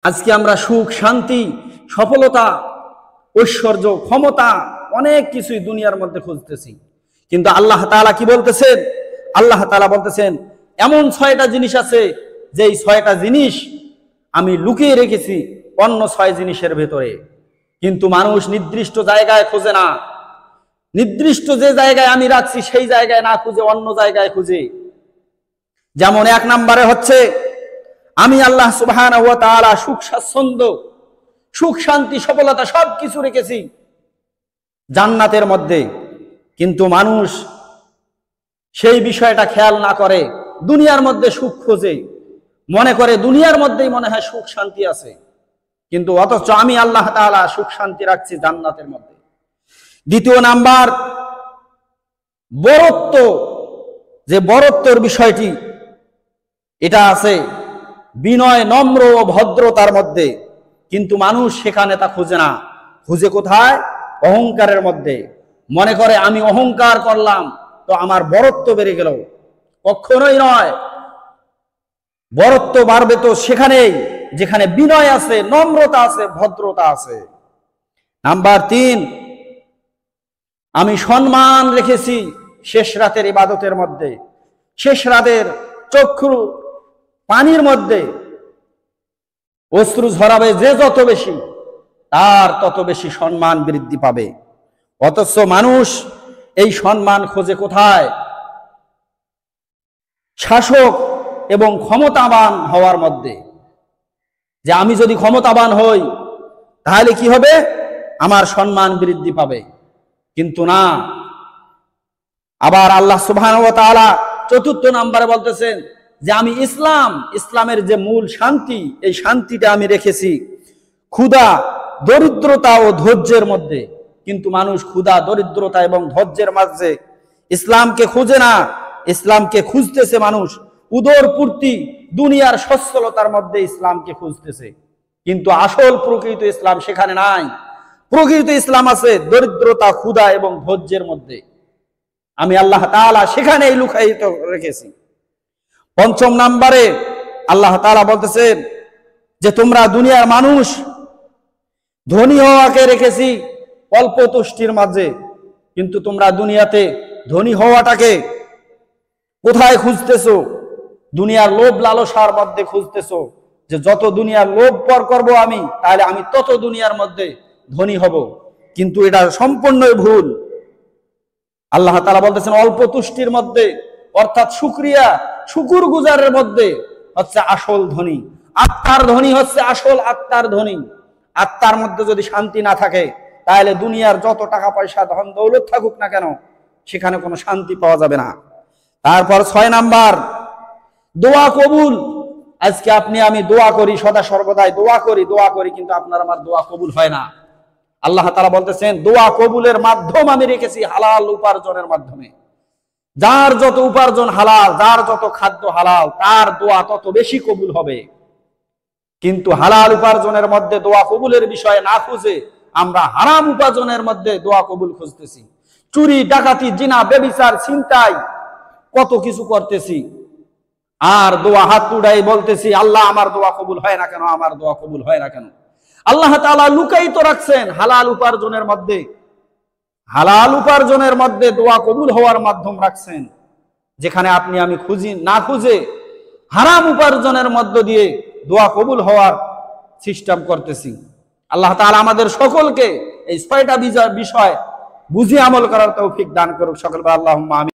আজকে আমরা সুখ, শান্তি, সফলতা, ঐশ্বর্য, ক্ষমতা অনেক কিছুই দুনিয়ার মধ্যে খুঁজতেছি, কিন্তু আল্লাহ তাআলা কি বলতেছেন? আল্লাহ তাআলা বলতেছেন এমন 6টা জিনিস আছে যেই 6টা জিনিস আমি লুকিয়ে রেখেছি অন্য 6 জিনিসের ভেতরে, কিন্তু মানুষ নির্দিষ্ট জায়গায় খোঁজে না। নির্দিষ্ট যে জায়গায় আমি রাখছি সেই জায়গায় না খুঁজে অন্য জায়গায় খুঁজে। যেমন 1 নম্বরে হচ্ছে আমি আল্লাহ সুবহানাহু ওয়া তাআলা সুখ, স্বাচ্ছন্দ্য, সুখ, শান্তি, সফলতা সবকিছু রেখেছি জান্নাতের মধ্যে, কিন্তু মানুষ সেই বিষয়টা খেয়াল না করে দুনিয়ার মধ্যে সুখ খোঁজে, মনে করে দুনিয়ার মধ্যেই মনে হয় সুখ শান্তি আছে, কিন্তু অথচ আমি আল্লাহ তাআলা সুখ শান্তি রাখছি জান্নাতের মধ্যে। 2 নাম্বার বরত্ব, যে বরত্বর বিষয়টি এটা আছে বিনয়, নম্র ও ভদ্রতার মধ্যে, কিন্তু মানুষ সেখানে তা খুঁজে না। খুঁজে কোথায়? অহংকারের মধ্যে। মনে করে আমি অহংকার করলাম তো আমার বরত্ব বেড়ে গেল। কখনোই নয়। বরত্ব বাড়বে তো সেখানেই যেখানে বিনয় আছে, নম্রতা আছে, ভদ্রতা আছে। নাম্বার 3, আমি সম্মান রেখেছি শেষ রাতের ইবাদতের মধ্যে। শেষ রাতের চক্ষু পানির মধ্যে অশ্রু ঝরাবে যে যত বেশি, তার তত বেশি সম্মান বৃদ্ধি পাবে। অথচ মানুষ এই সম্মান খোঁজে কোথায়? শাসক এবং ক্ষমতাবান হওয়ার মধ্যে, যে আমি যদি ক্ষমতাবান হই তাহলে কি হবে? আমার সম্মান বৃদ্ধি পাবে। কিন্তু না। আবার আল্লাহ সুবহানাহু ওয়া তাআলা 4 নম্বরে বলতেছেন যে আমি ইসলামের যে মূল শান্তি, এই শান্তিটা আমি রেখেছি ক্ষুধা, দরিদ্রতা ও ধৈর্যের মধ্যে, কিন্তু মানুষ ক্ষুধা, দরিদ্রতা এবং ধৈর্যের মাঝে ইসলামকে খুঁজে না। ইসলামকে খুঁজতেছে মানুষ উদর পূর্তি, দুনিয়ার সচ্ছলতার মধ্যে ইসলামকে খুঁজতেছে, কিন্তু আসল প্রকৃত ইসলাম সেখানে নাই। প্রকৃত ইসলাম আছে দরিদ্রতা, ক্ষুধা এবং ধৈর্যের মধ্যে। আমি আল্লাহ তাআলা সেখানেই লুকায়িত রেখেছি। 5 নম্বরে আল্লাহ তাআলা বলতেছেন যে তোমরা দুনিয়ার মানুষ ধনী হওয়াকে রেখেছি অল্প তুষ্টির মাঝে, কিন্তু তোমরা দুনিয়াতে ধনী হওয়াটাকে কোথায় খুঁজতেছো? দুনিয়ার লোভ লালসার মধ্যে খুঁজতেছো, যে যত দুনিয়ার লোভ পর করব আমি, তাহলে আমি তত দুনিয়ার মধ্যে ধনী হব, কিন্তু এটা সম্পূর্ণই ভুল। আল্লাহ তাআলা বলতেছেন অল্প তুষ্টির মধ্যে, অর্থাৎ শুকুর গুজারের মধ্যে হচ্ছে আসল ধনী। আত্মার ধনী হচ্ছে আসল আত্মার ধনী। আত্মার মধ্যে যদি শান্তি না থাকে তাহলে দুনিয়ার যত টাকা পয়সা, ধন দৌলত থাকুক না কেন, সেখানে কোনো শান্তি পাওয়া যাবে না। তারপর 6 নাম্বার দোয়া কবুল। আজকে আপনি আমি দোয়া করি, সদা সর্বদাই দোয়া করি, কিন্তু আপনার আমার দোয়া কবুল হয় না। আল্লাহ তাআলা বলতেছেন দোয়া কবুলের মাধ্যম আমি রেখেছি হালাল উপার্জনের মাধ্যমে। যার যত উপার্জন হালাল, যার যত খাদ্য হালাল, তার দোয়া তত বেশি কবুল হবে। কিন্তু হালাল উপার্জনের মধ্যে দোয়া কবুলের বিষয় না খুঁজে আমরা হারাম উপার্জনের মধ্যে দোয়া কবুল খুঁজতেছি। চুরি, ডাকাতি, জিনা, ব্যভিচার, ছিনতাই, কত কিছু করতেছি, আর দোয়া হাত উড়াই বলতেছি আল্লাহ আমার দোয়া কবুল হয় না কেন, আমার দোয়া কবুল হয় না কেন। আল্লাহ তাআলা লুকায়িত রাখছেন হালাল উপার্জনের মধ্যে, হালাল উপার্জনের মধ্যে দোয়া কবুল হওয়ার মাধ্যম রাখছেন, যেখানে আপনি আমি না খুঁজে হারাম উপার্জনের মধ্য দিয়ে দোয়া কবুল হওয়ার সিস্টেম করতেছি। আল্লাহ তাআলা আমাদের সকলকে এই 6টা বিষয় বুঝে আমল করার তৌফিক দান করুক। সকল আল্লাহুম্মা আমিন।